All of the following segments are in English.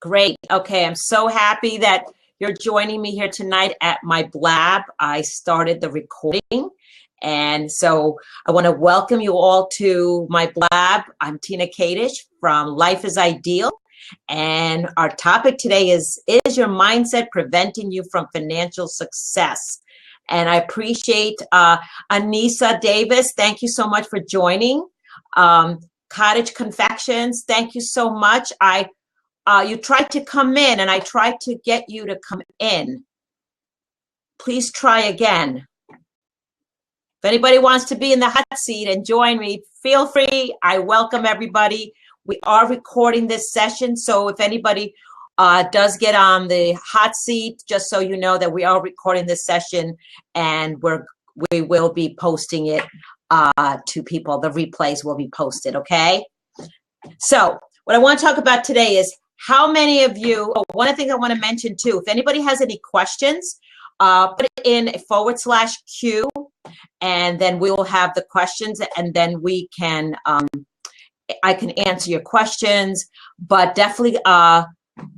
Great. Okay, I'm so happy that you're joining me here tonight at my blab. I started the recording, and so I want to welcome you all to my blab. I'm Tina Kadish from Life is Ideal, and our topic today is your mindset preventing you from financial success? And I appreciate Anissa Davis. Thank you so much for joining. Cottage Confections, thank you so much. You tried to come in, and I tried to get you to come in. Please try again. If anybody wants to be in the hot seat and join me, feel free. I welcome everybody. We are recording this session, so if anybody does get on the hot seat, just so you know that we are recording this session, and we will be posting it to people. The replays will be posted, okay? So what I want to talk about today is how many of you, one of the things I want to mention too, if anybody has any questions, put it in /Q, and then we will have the questions, and then we can, I can answer your questions, but definitely I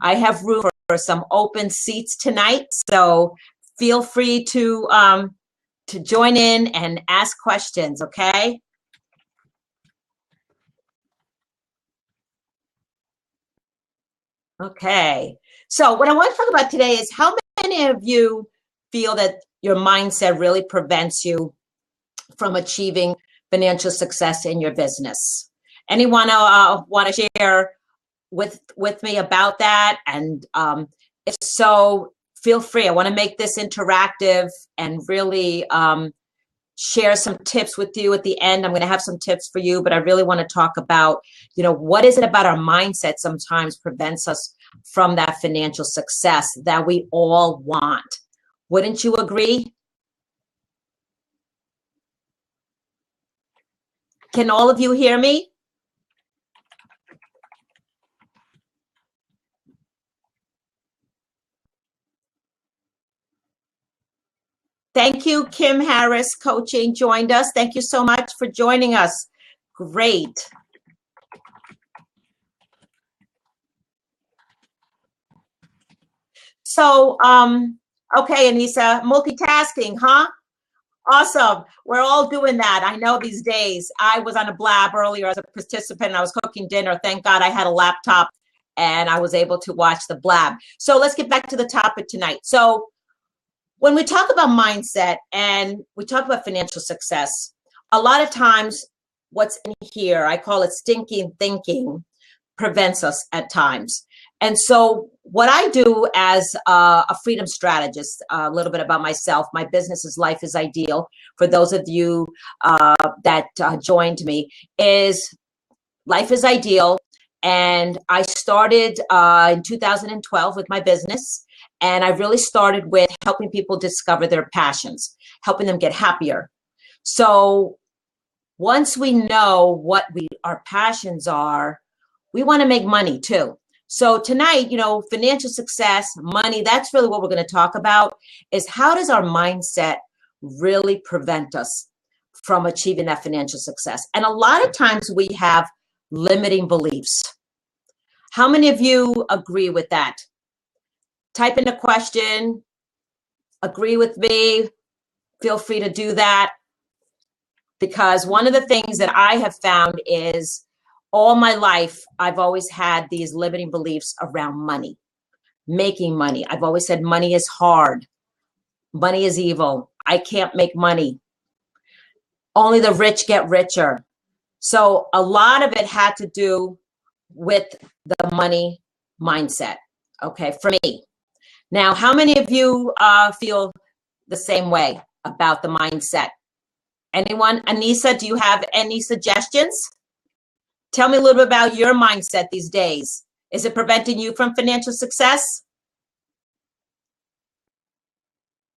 have room for some open seats tonight, so feel free to join in and ask questions, okay? Okay, so what I want to talk about today is how many of you feel that your mindset really prevents you from achieving financial success in your business? Anyone want to share with me about that? And if so, feel free. I want to make this interactive and really share some tips with you at the end. I'm going to have some tips for you, but I really want to talk about, what is it about our mindset sometimes prevents us from that financial success that we all want? Wouldn't you agree? Can all of you hear me? Thank you, Kim Harris Coaching joined us. Thank you so much for joining us. Great. So, okay, Anissa, multitasking, huh? Awesome. We're all doing that. I know these days. I was on a blab earlier as a participant. I was cooking dinner. Thank God I had a laptop and I was able to watch the blab. So let's get back to the topic tonight. So when we talk about mindset and we talk about financial success, a lot of times what's in here, I call it stinking thinking, prevents us at times. And so what I do as a freedom strategist, a little bit about myself, my business is Life is Ideal. For those of you that joined me, is Life is Ideal. And I started in 2012 with my business. And I really started with helping people discover their passions, helping them get happier. So once we know what our passions are, we want to make money too. So tonight, financial success, money, that's really what we're going to talk about, is how does our mindset really prevent us from achieving that financial success? And a lot of times we have limiting beliefs. How many of you agree with that? Type in a question, agree with me, feel free to do that. Because one of the things that I have found is all my life, I've always had these limiting beliefs around money, making money. I've always said money is hard. Money is evil. I can't make money. Only the rich get richer. So a lot of it had to do with the money mindset, okay, for me. Now, how many of you feel the same way about the mindset? Anyone? Anissa, do you have any suggestions? Tell me a little bit about your mindset these days. Is it preventing you from financial success?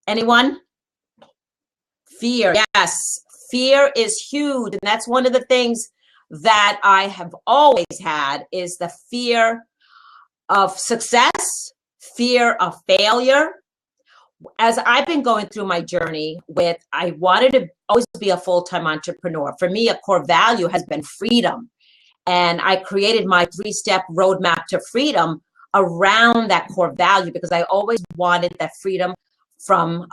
Anyone? Fear. Yes, fear is huge. And that's one of the things that I have always had, is the fear of success, fear of failure. As I've been going through my journey I wanted to always be a full-time entrepreneur. For me, a core value has been freedom. And I created my 3-step roadmap to freedom around that core value, because I always wanted that freedom from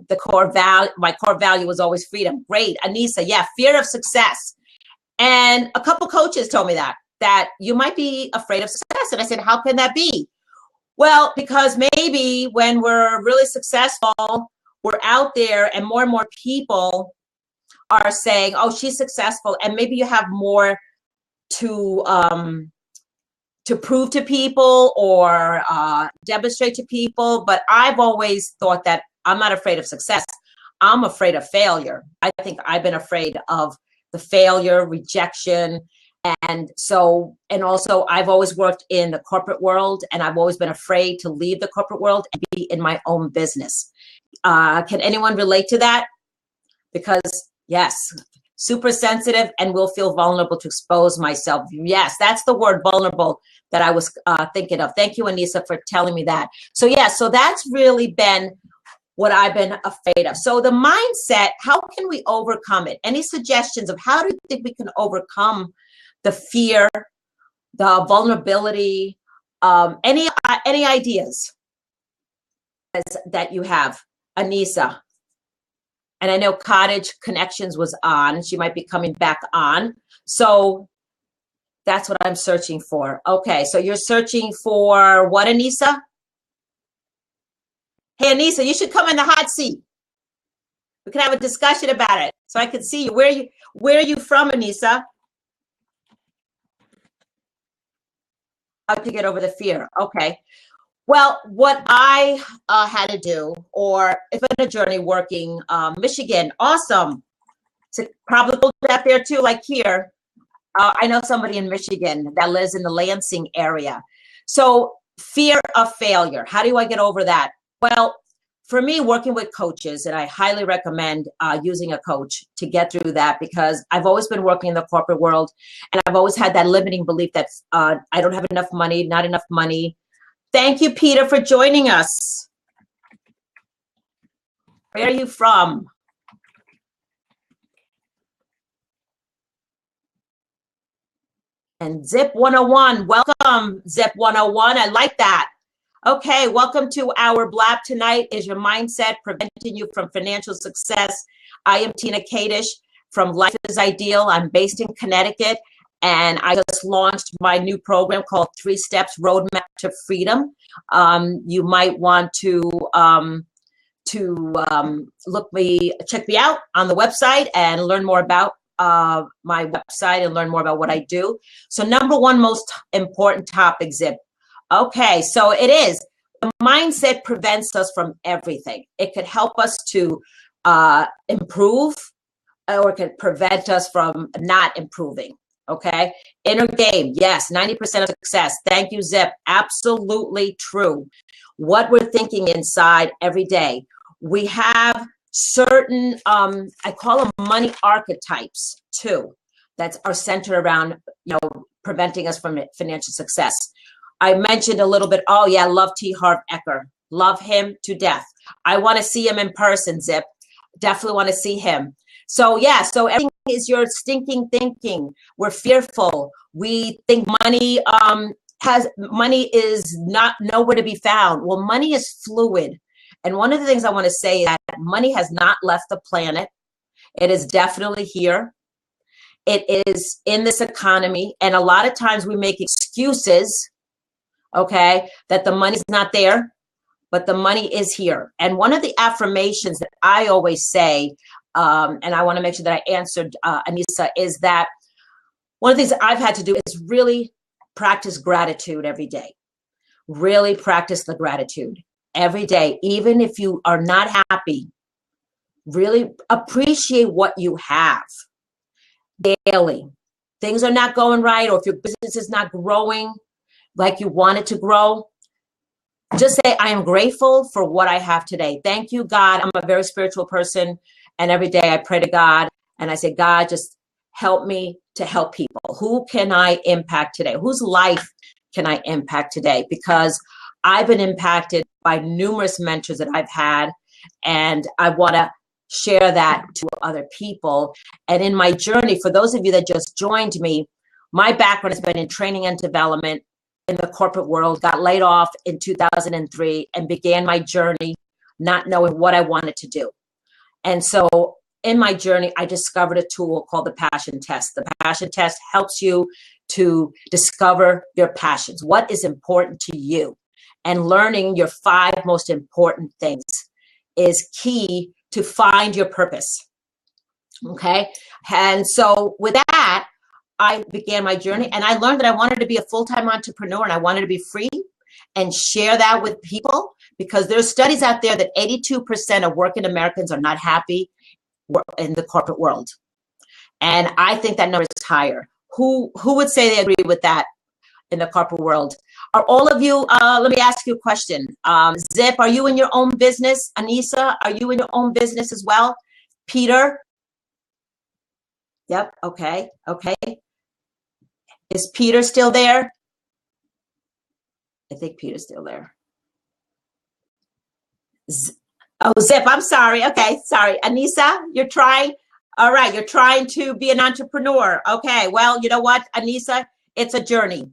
the core value. My core value was always freedom. Great, Anissa. Yeah, fear of success. And a couple coaches told me that you might be afraid of success. And I said, how can that be? Well, because maybe when we're really successful, we're out there and more people are saying, oh, she's successful. And maybe you have more to prove to people or demonstrate to people. But I've always thought that I'm not afraid of success. I'm afraid of failure. I think I've been afraid of the failure, rejection. And also I've always worked in the corporate world, and I've always been afraid to leave the corporate world and be in my own business. Can anyone relate to that? Because yes, super sensitive and will feel vulnerable to expose myself. Yes, that's the word, vulnerable, that I was thinking of. Thank you, Anissa, for telling me that. So yeah, so that's really been what I've been afraid of. So the mindset, how can we overcome it? Any suggestions of how do you think we can overcome the fear, the vulnerability, any ideas that you have, Anissa? And I know Cottage Connections was on. She might be coming back on. So that's what I'm searching for. Okay, so you're searching for what, Anissa? Hey, Anissa, you should come in the hot seat. We can have a discussion about it so I can see you. Where are you from, Anissa? How to get over the fear. Okay. Well, what I had to do, or if in a journey working, Michigan, awesome. So probably cold out there too, like here. I know somebody in Michigan that lives in the Lansing area. So fear of failure. How do I get over that? Well, for me, working with coaches, and I highly recommend using a coach to get through that, because I've always been working in the corporate world, and I've always had that limiting belief that I don't have enough money, not enough money. Thank you, Peter, for joining us. Where are you from? And Zip 101, welcome, Zip 101. I like that. Okay, welcome to our Blab tonight. Is your mindset preventing you from financial success? I am Tina Kadish from Life is Ideal. I'm based in Connecticut, and I just launched my new program called 3 Steps Roadmap to Freedom. You might want to check me out on the website and learn more about my website and learn more about what I do. So number one most important topic, Zip. Okay, so it is. The mindset prevents us from everything. It could help us to improve, or it could prevent us from not improving. Okay, inner game, yes, 90% of success. Thank you, Zip. Absolutely true. What we're thinking inside every day. We have certain, I call them money archetypes too, that are centered around, preventing us from financial success. I mentioned a little bit, oh yeah, love T. Harv Eker. Love him to death. I want to see him in person, Zip. Definitely want to see him. So yeah, so everything is your stinking thinking. We're fearful. We think money is not nowhere to be found. Well, money is fluid. And one of the things I want to say is that money has not left the planet. It is definitely here. It is in this economy. And a lot of times we make excuses, okay, that the money's not there, but the money is here. And one of the affirmations that I always say, and I want to make sure that I answered Anissa, is that one of the things that I've had to do is really practice gratitude every day. Really practice the gratitude every day. Even if you are not happy, really appreciate what you have daily. Things are not going right, or if your business is not growing like you want it to grow, just say, I am grateful for what I have today. Thank you, God. I'm a very spiritual person. And every day I pray to God and I say, God, just help me to help people. Who can I impact today? Whose life can I impact today? Because I've been impacted by numerous mentors that I've had, and I want to share that to other people. And in my journey, for those of you that just joined me, my background has been in training and development, in the corporate world, got laid off in 2003, and began my journey not knowing what I wanted to do. And so in my journey, I discovered a tool called the Passion Test. The Passion Test helps you to discover your passions, what is important to you. And learning your 5 most important things is key to find your purpose. Okay. And so with that, I began my journey, and I learned that I wanted to be a full-time entrepreneur, and I wanted to be free and share that with people, because there's studies out there that 82% of working Americans are not happy in the corporate world. And I think that number is higher. Who would say they agree with that in the corporate world? Are all of you, let me ask you a question. Zip, are you in your own business? Anissa, are you in your own business as well? Peter? Yep, okay. Is Peter still there? I think Peter's still there. Oh, Zip, I'm sorry. Okay, sorry. Anissa, you're trying? All right, you're trying to be an entrepreneur. Okay, well, you know what, Anissa? It's a journey.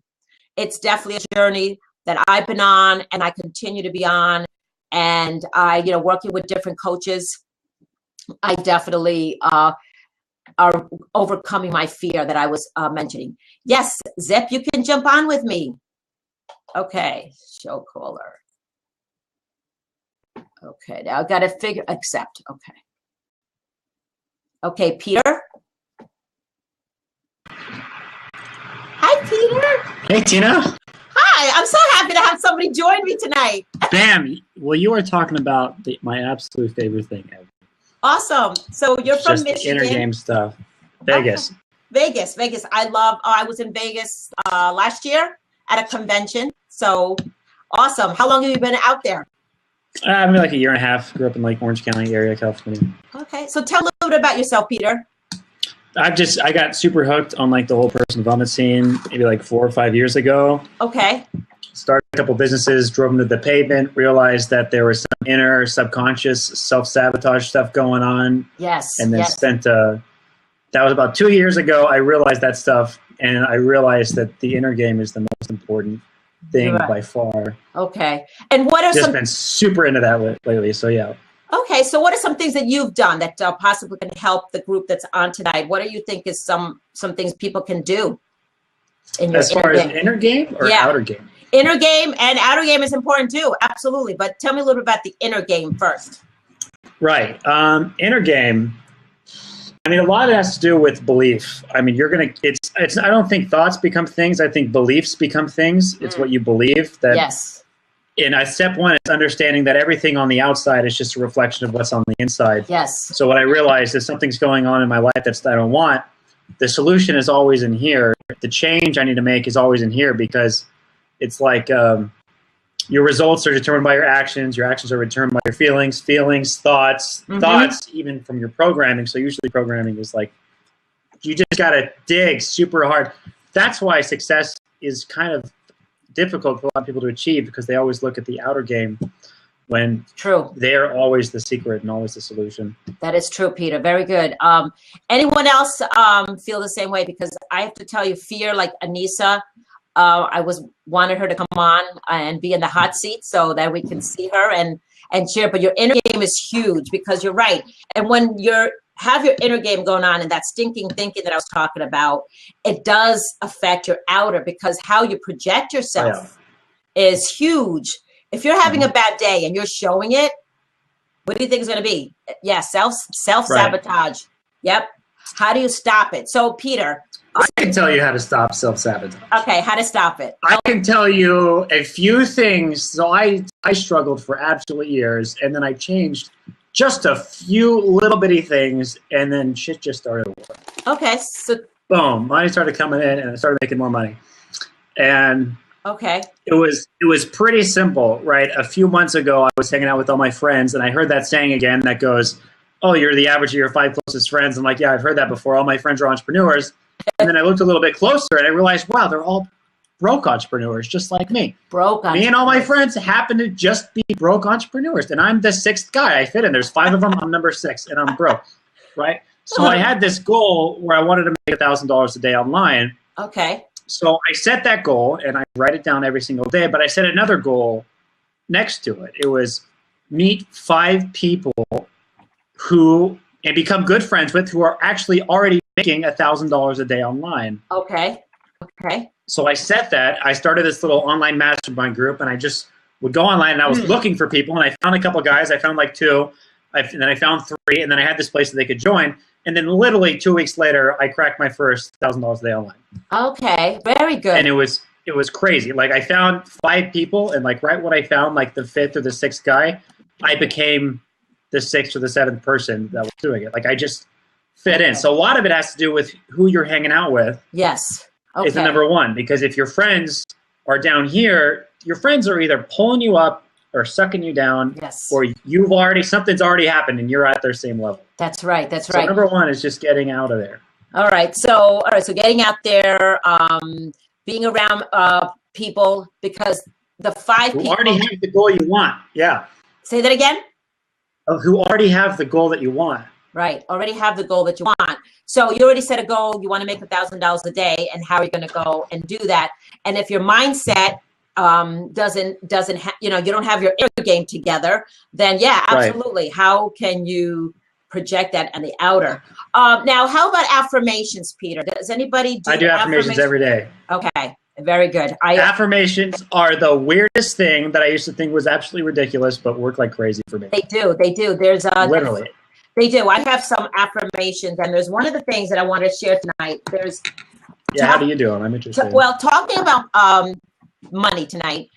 It's definitely a journey that I've been on, and I continue to be on. And I, working with different coaches, I definitely are overcoming my fear that I was mentioning. Yes, Zip, you can jump on with me. Okay, show caller. Okay, now I've got to figure, accept, okay. Okay, Peter. Hi, Peter. Hey, Tina. Hi, I'm so happy to have somebody join me tonight. Bam. Well, you were talking about my absolute favorite thing ever. Awesome. So you're from just Michigan. The inner game stuff. Vegas. Okay. Vegas. I was in Vegas last year at a convention. So awesome. How long have you been out there? Maybe like a year and a half. Grew up in like Orange County area, California. Okay. So tell a little bit about yourself, Peter. I got super hooked on like the whole personal development scene maybe like 4 or 5 years ago. Okay. Started a couple businesses, drove them to the pavement, realized that there was some inner subconscious self-sabotage stuff going on. Yes. And then spent, that was about 2 years ago. I realized that stuff, and I realized that the inner game is the most important thing by far. Okay. And what are just been super into that lately. So yeah. Okay. So what are some things that you've done that possibly can help the group that's on tonight? What do you think is some things people can do in your as far as inner game or outer game? Inner game and outer game is important too. Absolutely. But tell me a little bit about the inner game first. Right. Inner game. I mean, a lot of it has to do with belief. I mean, I don't think thoughts become things. I think beliefs become things. It's what you believe. Yes. And step one is understanding that everything on the outside is just a reflection of what's on the inside. Yes. So what I realized is something's going on in my life that I don't want. The solution is always in here. The change I need to make is always in here, because it's like your results are determined by your actions are determined by your feelings, thoughts, even from your programming. So usually programming is like, you just got to dig super hard. That's why success is kind of difficult for a lot of people to achieve, because they always look at the outer game when they're always the secret and always the solution. That is true, Peter. Very good. Anyone else feel the same way? Because I have to tell you, fear, like Anissa, I wanted her to come on and be in the hot seat so that we can see her and share. But your inner game is huge, because you're right. And when have your inner game going on and that stinking thinking that I was talking about, it does affect your outer, because how you project yourself is huge. If you're having a bad day and you're showing it, what do you think is going to be? Yeah, self-sabotage. Right. Yep. How do you stop it? So, Peter. I can tell you how to stop self-sabotage. Okay, how to stop it. I can tell you a few things. So I struggled for absolute years, and then I changed just a few little bitty things, and then shit just started to work. Okay, so boom, money started coming in, and I started making more money. And it was pretty simple, right? A few months ago, I was hanging out with all my friends, and I heard that saying again that goes, "Oh, you're the average of your 5 closest friends." I'm like, yeah, I've heard that before. All my friends are entrepreneurs. And then I looked a little bit closer, and I realized, wow, they're all broke entrepreneurs, just like me. Me and all my friends happen to just be broke entrepreneurs, and I'm the 6th guy I fit in. There's 5 of them. I'm number 6, and I'm broke, right? So I had this goal where I wanted to make $1,000 a day online. Okay. So I set that goal and I write it down every single day, but I set another goal next to it. It was meet 5 people and become good friends with who are actually already making $1,000 a day online. Okay. So I set that. I started this little online mastermind group, and I just would go online, and I was looking for people, and I found a couple guys. I found like 2, and then I found 3, and then I had this place that they could join. And then literally 2 weeks later, I cracked my first $1,000 a day online. Okay, very good. And it was crazy. Like I found 5 people, and like right when I found like the 5th or the 6th guy, I became the 6th or the 7th person that was doing it. Like I just fit in. So a lot of it has to do with who you're hanging out with. Yes. Okay. Is the number one, because if your friends are down here, your friends are either pulling you up or sucking you down. Yes. Or something's already happened and you're at their same level. That's right. That's So right. number one is just getting out of there. All right. So getting out there, being around people, because the 5 Who people already have the goal you want. Yeah. Say that again. Who already have the goal that you want. Right. Already have the goal that you want. So you already set a goal. You want to make $1,000 a day, and how are you going to go and do that? And if your mindset you don't have your inner game together, then yeah, absolutely. Right. How can you project that on the outer? Now, how about affirmations, Peter? Does anybody do? I do affirmations every day. Okay. Very good. Affirmations are the weirdest thing that I used to think was absolutely ridiculous, but work like crazy for me. They do. There's literally. They do. I have some affirmations, and there's one of the things that I want to share tonight. How do you do them? I'm interested. Well, talking about money tonight,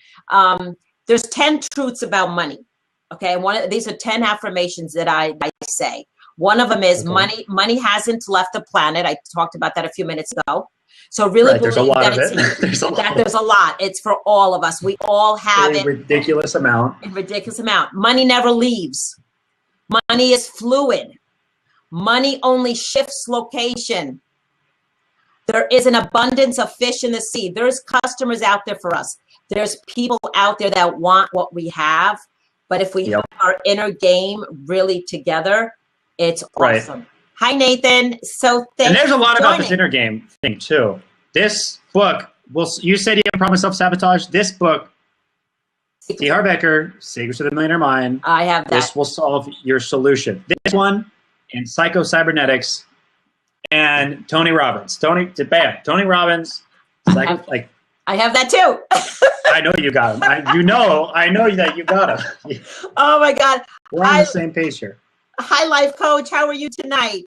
there's 10 truths about money. Okay, these are 10 affirmations that I say. One of them is money hasn't left the planet. I talked about that a few minutes ago. So really, there's a lot of it. There's a lot. It's for all of us. We all have it. Ridiculous amount. Money never leaves. Money is fluid. Money only shifts location. There is an abundance of fish in the sea. There's customers out there for us. There's people out there that want what we have. But if we have our inner game really together, it's awesome. Right. Hi, Nathan. So thanks. And there's a lot about this inner game thing too. This book, you said you can promise self-sabotage. This book, T. Harv Eker, Secrets of the Millionaire Mind. I have that. This will solve your solution. This one and Psycho-Cybernetics and Tony Robbins. Tony Robbins. I have that too. I know you got him. I know that you got him. Oh my God. We're on the same page here. Hi, Life Coach. How are you tonight?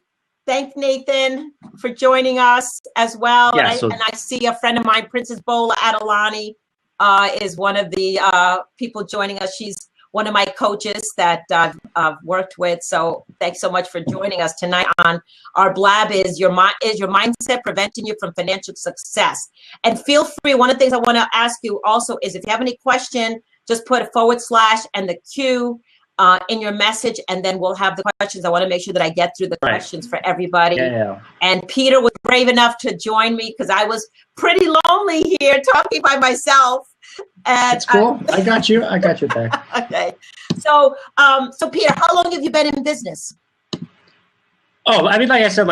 Thank Nathan for joining us as well. Yeah, and I see a friend of mine, Princess Bola Adelani, is one of the people joining us. She's one of my coaches that I've worked with. So thanks so much for joining us tonight on our blab. Is your mindset preventing you from financial success? And feel free. One of the things I want to ask you also is if you have any question, just put a / and the Q in your message, and then we'll have the questions. I want to make sure that I get through the questions for everybody. Yeah. And Peter was brave enough to join me because I was pretty lonely here talking by myself. And it's cool. I got you back. Okay. So Peter, how long have you been in business? Oh, I mean, like I said,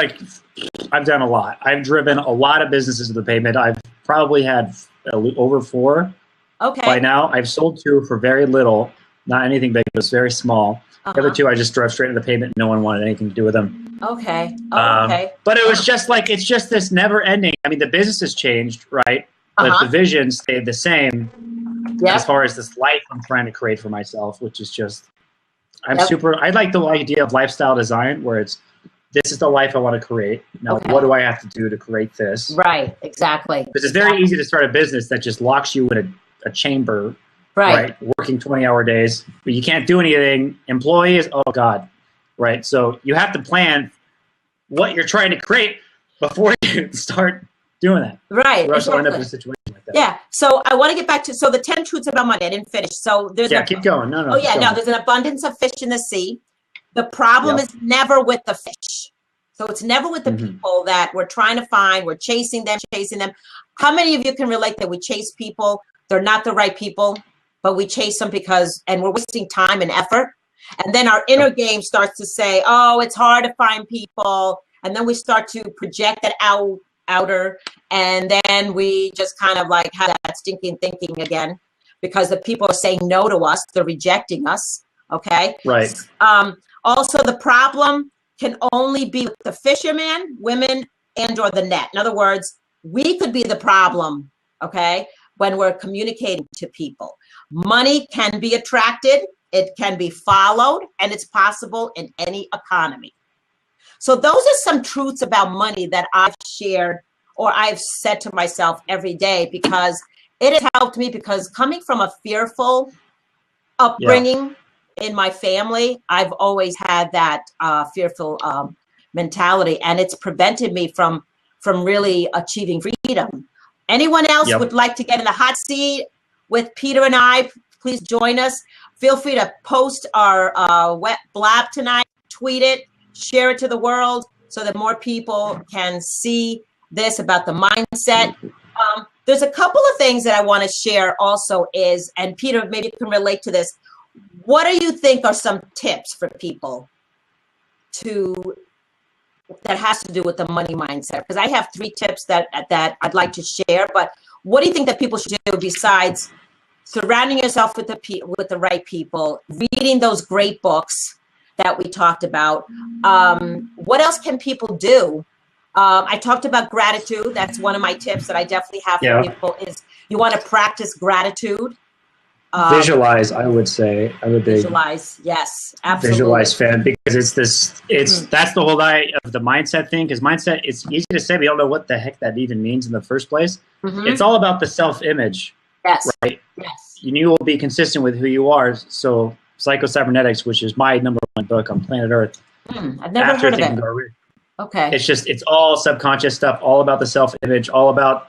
I've done a lot. I've driven a lot of businesses to the pavement. I've probably had over 4. Okay. By now, I've sold 2 for very little. Not anything big, it was very small. The other 2, I just drove straight to the pavement. No one wanted anything to do with them. Okay. Okay. But it was just it's just this never ending. I mean, the business has changed, right? But the vision stayed the same as far as this life I'm trying to create for myself, which is just, I like the idea of lifestyle design where this is the life I want to create. Now, what do I have to do to create this? Right. Exactly. Because it's very easy to start a business that just locks you in a chamber. Right. Working 20-hour days, but you can't do anything. Employees, oh God. Right. So you have to plan what you're trying to create before you start doing that. Right. Or else you'll end up in a situation like that. Yeah. So I want to get back to the 10 truths about money. I didn't finish. So there's keep going. No. Oh yeah, no, there's an abundance of fish in the sea. The problem is never with the fish. So it's never with the people that we're trying to find. We're chasing them. How many of you can relate that we chase people? They're not the right people, but we chase them and we're wasting time and effort. And then our inner game starts to say, oh, it's hard to find people. And then we start to project that out outer, and then we just kind of like have that stinking thinking again, because the people are saying no to us, they're rejecting us. Okay. Right. Also, the problem can only be with the fisherman, women, and or the net. In other words, we could be the problem, okay, when we're communicating to people. Money can be attracted, it can be followed, and it's possible in any economy. So those are some truths about money that I've shared or I've said to myself every day, because it has helped me, because coming from a fearful upbringing in my family, I've always had that fearful mentality, and it's prevented me from really achieving freedom. Anyone else would like to get in the hot seat with Peter and I, please join us. Feel free to post our wet blab tonight, tweet it, share it to the world so that more people can see this about the mindset. There's a couple of things that I want to share also is, and Peter, maybe you can relate to this. What do you think are some tips for people that has to do with the money mindset? Because I have 3 tips that I'd like to share, but what do you think that people should do besides surrounding yourself with the right people, reading those great books that we talked about? What else can people do? I talked about gratitude. That's one of my tips that I definitely have for people is you want to practice gratitude. Visualize, I would say. I would visualize, yes, absolutely. Visualize, fan, because that's the whole idea of the mindset thing. Because mindset, it's easy to say, but you don't know what the heck that even means in the first place. It's all about the self-image. Yes. Right. Yes. You will be consistent with who you are. So, Psycho-Cybernetics, which is my #1 book on planet Earth. I've never heard of it. Okay. It's all subconscious stuff, all about the self-image, all about.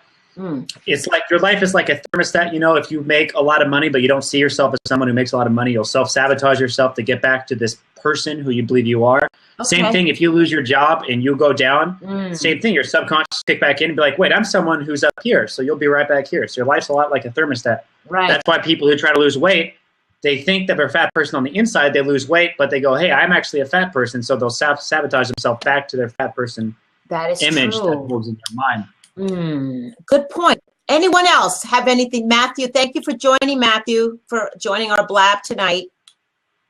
It's like your life is like a thermostat. If you make a lot of money, but you don't see yourself as someone who makes a lot of money, you'll self-sabotage yourself to get back to this person who you believe you are. Okay. Same thing if you lose your job and you go down, same thing. Your subconscious kick back in and be like, wait, I'm someone who's up here. So you'll be right back here. So your life's a lot like a thermostat. Right. That's why people who try to lose weight, they think that they're a fat person on the inside, they lose weight, but they go, hey, I'm actually a fat person. So they'll sabotage themselves back to their fat person image that holds in their mind. Good point. Anyone else have anything? Matthew, thank you for joining, Matthew, for joining our blab tonight.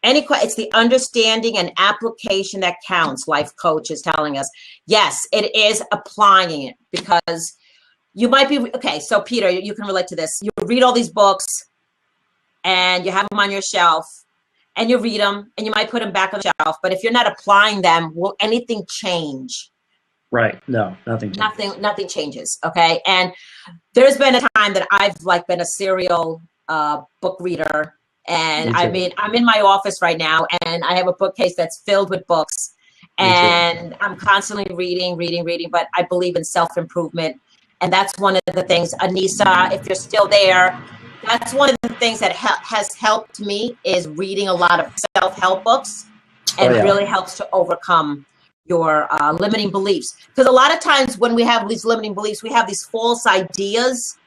It's the understanding and application that counts, life coach is telling us. Yes, it is applying it, because you might be, okay, so Peter, you can relate to this. You read all these books and you have them on your shelf and you read them and you might put them back on the shelf, but if you're not applying them, will anything change? Right. No, nothing changes. Nothing changes. Okay. And there's been a time that I've been a serial book reader. And I mean, I'm in my office right now and I have a bookcase that's filled with books and I'm constantly reading, but I believe in self-improvement. And that's one of the things, Anissa, if you're still there, that's one of the things that has helped me is reading a lot of self-help books, and really helps to overcome your limiting beliefs. Because a lot of times when we have these limiting beliefs, we have these false ideas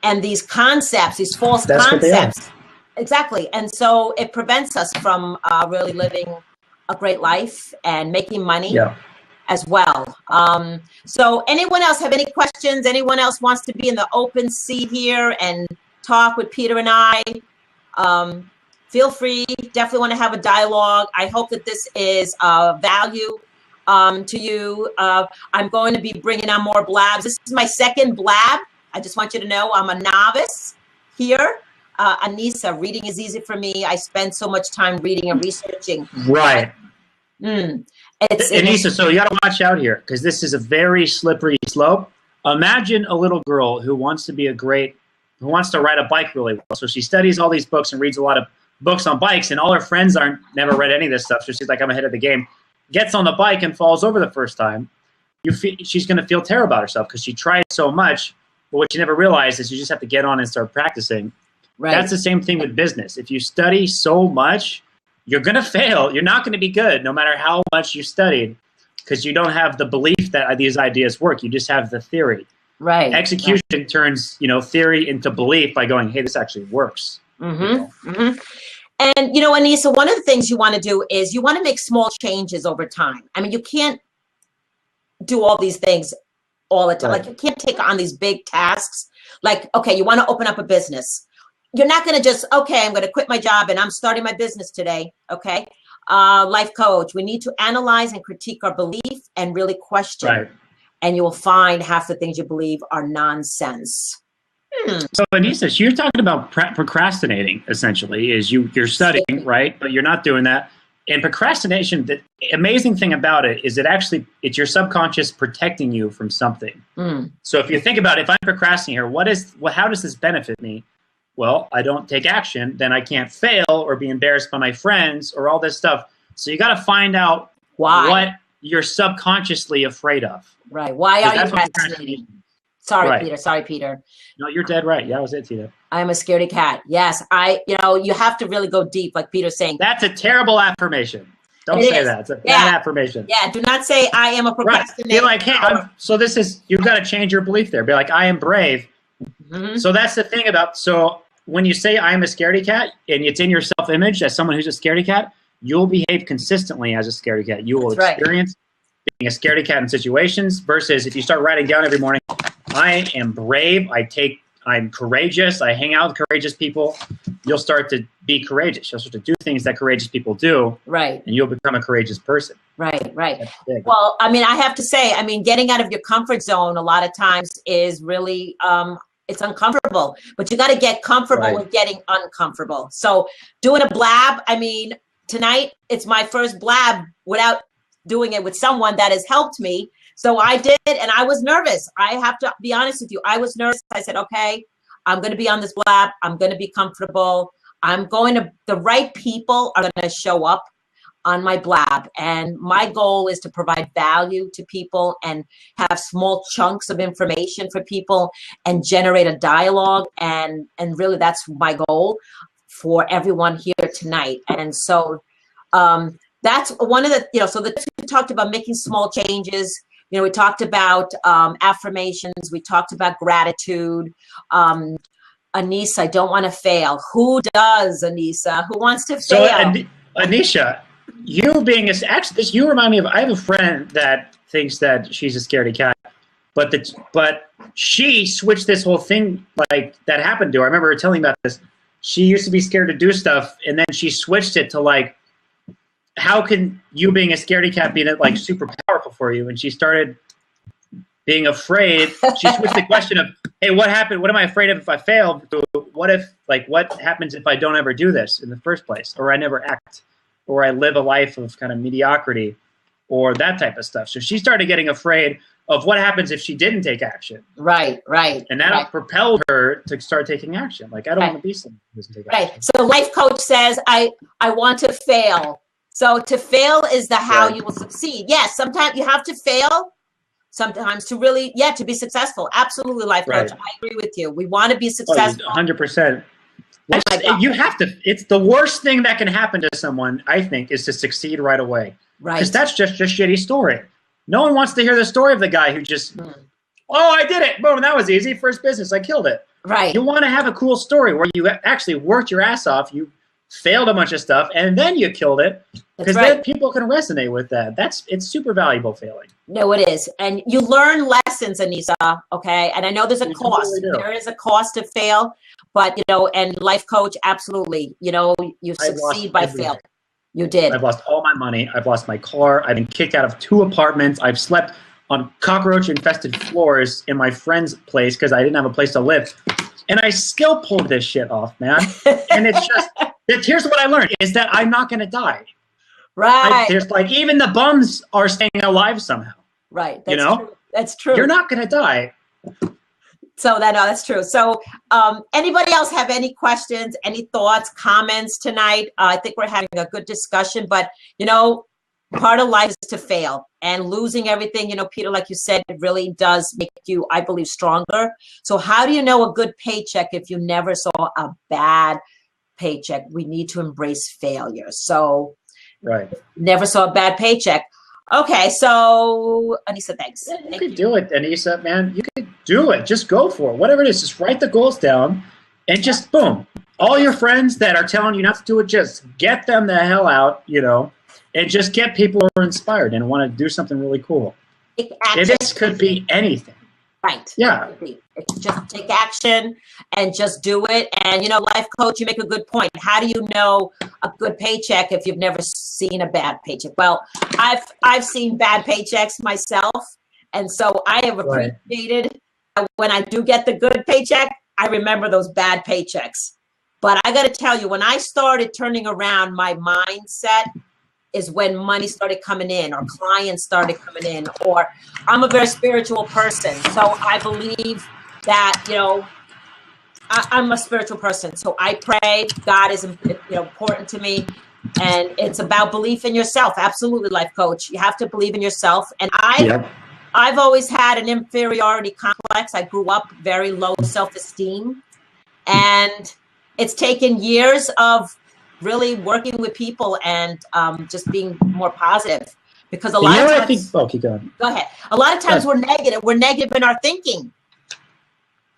and these concepts, these false concepts. Exactly. And so it prevents us from really living a great life and making money as well. So anyone else have any questions? Anyone else wants to be in the open seat here and talk with Peter and I? Feel free. Definitely want to have a dialogue. I hope that this is value to you. I'm going to be bringing on more blabs. This is my second blab. I just want you to know I'm a novice here. Anissa, reading is easy for me. I spend so much time reading and researching. Right. Anissa, so you got to watch out here because this is a very slippery slope. Imagine a little girl who wants to ride a bike really well. So she studies all these books and reads a lot of books on bikes, and all her friends never read any of this stuff. So she's like, I'm ahead of the game. Gets on the bike and falls over the first time. She's going to feel terrible about herself because she tried so much. But what you never realize is you just have to get on and start practicing. Right. That's the same thing with business. If you study so much, you're going to fail. You're not going to be good no matter how much you studied because you don't have the belief that these ideas work. You just have the theory. Right. Execution turns, theory into belief by going, hey, this actually works. And, Anissa, one of the things you want to do is you want to make small changes over time. I mean, you can't do all these things all the time. Right. Like you can't take on these big tasks. Like, okay, you want to open up a business. You're not going to just, okay, I'm going to quit my job and I'm starting my business today. Okay. Life coach, we need to analyze and critique our belief and really question. Right. And you will find half the things you believe are nonsense. So Anissa, so you're talking about procrastinating essentially is you're studying, right? But you're not doing that. And procrastination, the amazing thing about it is it's your subconscious protecting you from something. So if you think about it, if I'm procrastinating here, how does this benefit me? Well, I don't take action, then I can't fail or be embarrassed by my friends or all this stuff. So you got to find out what you're subconsciously afraid of. Right. Why are you procrastinating? Sorry, Peter. Sorry, Peter. No, you're dead right. Yeah, that was it, Tita. I'm a scaredy cat. Yes, you have to really go deep, like Peter's saying. That's a terrible affirmation. Don't say that. It's a bad affirmation. Yeah, do not say I am a procrastinator. Be like, hey, you've got to change your belief there. Be like, I am brave. Mm-hmm. So that's the thing so when you say I am a scaredy cat and it's in your self-image as someone who's a scaredy cat, you'll behave consistently as a scaredy cat. You will experience being a scaredy cat in situations versus if you start writing down every morning, I am brave, I'm courageous, I hang out with courageous people, you'll start to be courageous. You'll start to do things that courageous people do. Right. And you'll become a courageous person. Right. Well, I have to say, getting out of your comfort zone a lot of times is really, it's uncomfortable, but you got to get comfortable with getting uncomfortable. So doing a blab, tonight, it's my first blab without doing it with someone that has helped me. So I did, and I was nervous. I have to be honest with you. I was nervous. I said, okay, I'm going to be on this blab. I'm going to be comfortable. The right people are going to show up on my blab. And my goal is to provide value to people and have small chunks of information for people and generate a dialogue. And really that's my goal for everyone here tonight. And so that's one of the, so we talked about making small changes. We talked about affirmations. We talked about gratitude. Anissa, I don't want to fail. Who does, Anissa? Who wants to fail? So, Anisha, you being you remind me of. I have a friend that thinks that she's a scaredy cat, but she switched this whole thing like that happened to her. I remember her telling me about this. She used to be scared to do stuff, and then she switched it to like, how can you being a scaredy cat be like super powerful for you? And she started being afraid. She switched the question of, hey, what happened? What am I afraid of if I fail? What happens if I don't ever do this in the first place? Or I never act? Or I live a life of kind of mediocrity or that type of stuff. So she started getting afraid of what happens if she didn't take action. Right. And that propelled her to start taking action. Like, I don't want to be someone who doesn't take action. So the life coach says, I want to fail. So to fail is how you will succeed. Yes, sometimes you have to fail. Sometimes to really, to be successful. Absolutely, life coach. I agree with you. We want to be successful. 100%. You have to. It's the worst thing that can happen to someone, I think, is to succeed right away. Right. Because that's just a shitty story. No one wants to hear the story of the guy who just, I did it. Boom, that was easy. First business, I killed it. Right. You want to have a cool story where you actually worked your ass off. You failed a bunch of stuff, and then you killed it. Because then people can resonate with that. It's super valuable failing. No, it is. And you learn lessons, Anissa, okay? And I know there's a cost. There is a cost to fail, but, and life coach, absolutely. You succeed by failing. You did. I've lost all my money. I've lost my car. I've been kicked out of 2 apartments. I've slept on cockroach-infested floors in my friend's place because I didn't have a place to live. And I still pulled this shit off, man. And it's just, here's what I learned, is that I'm not going to die. Right. There's even the bums are staying alive somehow. Right. That's true. That's true. You're not going to die. So that's true. So anybody else have any questions, any thoughts, comments tonight? I think we're having a good discussion, but part of life is to fail and losing everything. Peter, like you said, it really does make you, I believe, stronger. So how do you know a good paycheck if you never saw a bad paycheck? We need to embrace failure. So never saw a bad paycheck. Okay, so Anissa, thanks. You could do it, Anissa, man. You could do it. Just go for it. Whatever it is, just write the goals down and just boom. All your friends that are telling you not to do it, just get them the hell out, and just get people who are inspired and want to do something really cool. Take action. This could be anything. Right. Yeah. It's just take action and just do it. And, you know, life coach, you make a good point. How do you know a good paycheck if you've never seen a bad paycheck? Well, I've seen bad paychecks myself. And so I have appreciated when I do get the good paycheck, I remember those bad paychecks. But I got to tell you, when I started turning around my mindset is when money started coming in or clients started coming in, or I'm a very spiritual person. So I believe that, you know, I'm a spiritual person. So I pray. God is, you know, important to me. And it's about belief in yourself. Absolutely, life coach. You have to believe in yourself. And I've always had an inferiority complex. I grew up very low self-esteem. And it's taken years of really working with people and just being more positive, because a lot of times, keep going. Go ahead. A lot of times we're negative. We're negative in our thinking.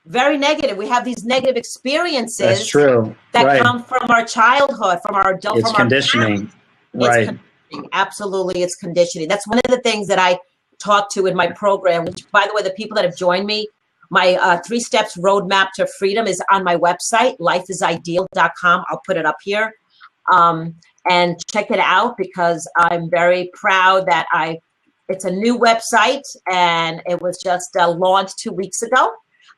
Very negative. We have these negative experiences. That's true. That come from our childhood, from our adult. It's conditioning. Right. It's conditioning. Absolutely, it's conditioning. That's one of the things that I talk to in my program. Which, by the way, the people that have joined me, my 3 steps roadmap to freedom is on my website, lifeisideal.com. I'll put it up here. And check it out, because I'm very proud that it's a new website and it was just launched 2 weeks ago.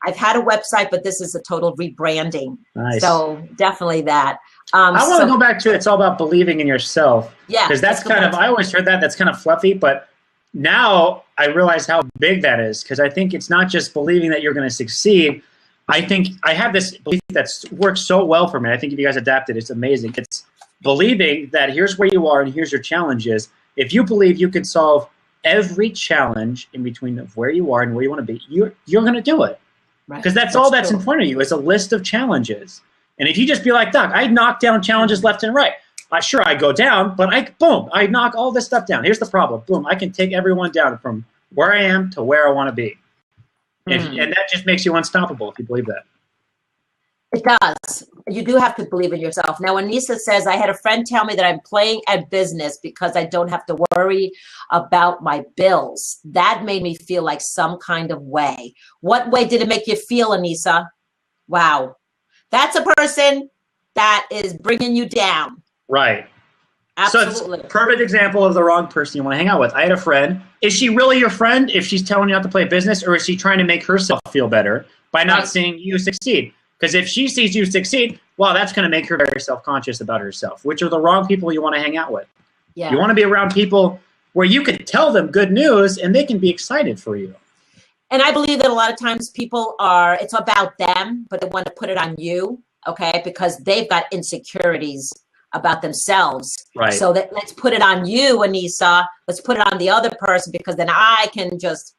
I've had a website, but this is a total rebranding. Nice. So definitely that. I want to go back to it's all about believing in yourself. Yeah. Because that's kind of, I always heard that's kind of fluffy, but now I realize how big that is, because I think it's not just believing that you're going to succeed. I think I have this belief that's worked so well for me. I think if you guys adapt it, it's amazing. It's believing that here's where you are and here's your challenges. If you believe you can solve every challenge in between of where you are and where you want to be, you're going to do it. Because that's all that's in front of you is a list of challenges. And if you just be like, Doc, I knock down challenges left and right. Sure, I go down, but I knock all this stuff down. Here's the problem. Boom, I can take everyone down from where I am to where I want to be. And that just makes you unstoppable if you believe that. It does. You do have to believe in yourself. Now, when Nisa says, I had a friend tell me that I'm playing at business because I don't have to worry about my bills. That made me feel like some kind of way. What way did it make you feel, Anissa? Wow. That's a person that is bringing you down. Right. Absolutely. So it's a perfect example of the wrong person you want to hang out with. I had a friend. Is she really your friend if she's telling you not to play business, or is she trying to make herself feel better by not seeing you succeed? Because if she sees you succeed, well, that's going to make her very self-conscious about herself, which are the wrong people you want to hang out with. Yeah. You want to be around people where you can tell them good news and they can be excited for you. And I believe that a lot of times people it's about them, but they want to put it on you, okay? Because they've got insecurities about themselves. Right. So let's put it on you, Anissa. Let's put it on the other person, because then I can just,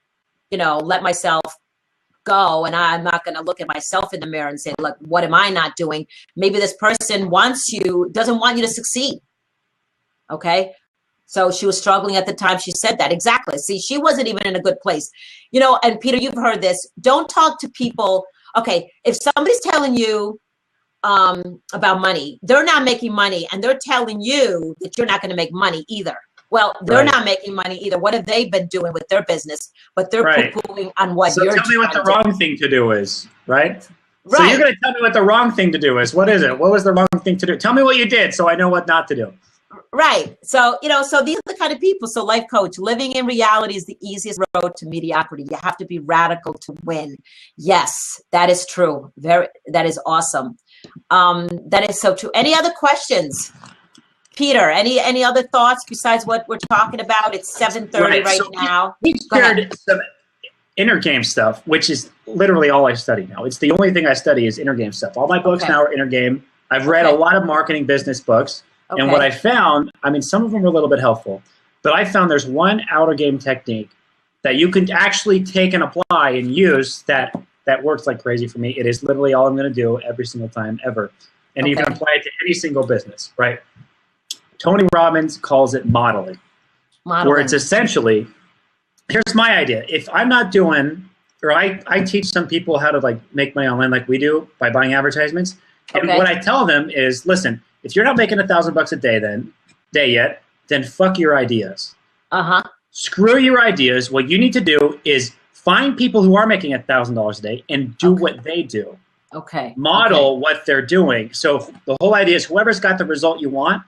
let myself go, and I'm not going to look at myself in the mirror and say, look, what am I not doing? Maybe this person doesn't want you to succeed. Okay. So she was struggling at the time she said that. Exactly. See, she wasn't even in a good place, and Peter, you've heard this. Don't talk to people. Okay. If somebody's telling you about money, they're not making money, and they're telling you that you're not going to make money either. Well, they're not making money either. What have they been doing with their business? But they're poo-pooing on what you're doing. So tell me what the wrong thing to do is, right? So you're going to tell me what the wrong thing to do is. What is it? What was the wrong thing to do? Tell me what you did so I know what not to do. Right. So, so these are the kind of people. So life coach, living in reality is the easiest road to mediocrity. You have to be radical to win. Yes, that is true. That is awesome. That is so true. Any other questions? Peter, any other thoughts besides what we're talking about? It's 7:30 right now. We shared some inner game stuff, which is literally all I study now. It's the only thing I study is inner game stuff. All my books now are inner game. I've read a lot of marketing business books. And what I found, some of them are a little bit helpful, but I found there's one outer game technique that you can actually take and apply and use that works like crazy for me. It is literally all I'm going to do every single time ever. And you can apply it to any single business, right? Tony Robbins calls it modeling. Where it's essentially, here's my idea. If I'm not doing, or I teach some people how to make money online like we do by buying advertisements. And what I tell them is, listen, if you're not making $1,000 a day yet, then fuck your ideas. screw your ideas. What you need to do is find people who are making $1,000 a day and do what they do. Okay. Model what they're doing. So the whole idea is whoever's got the result you want,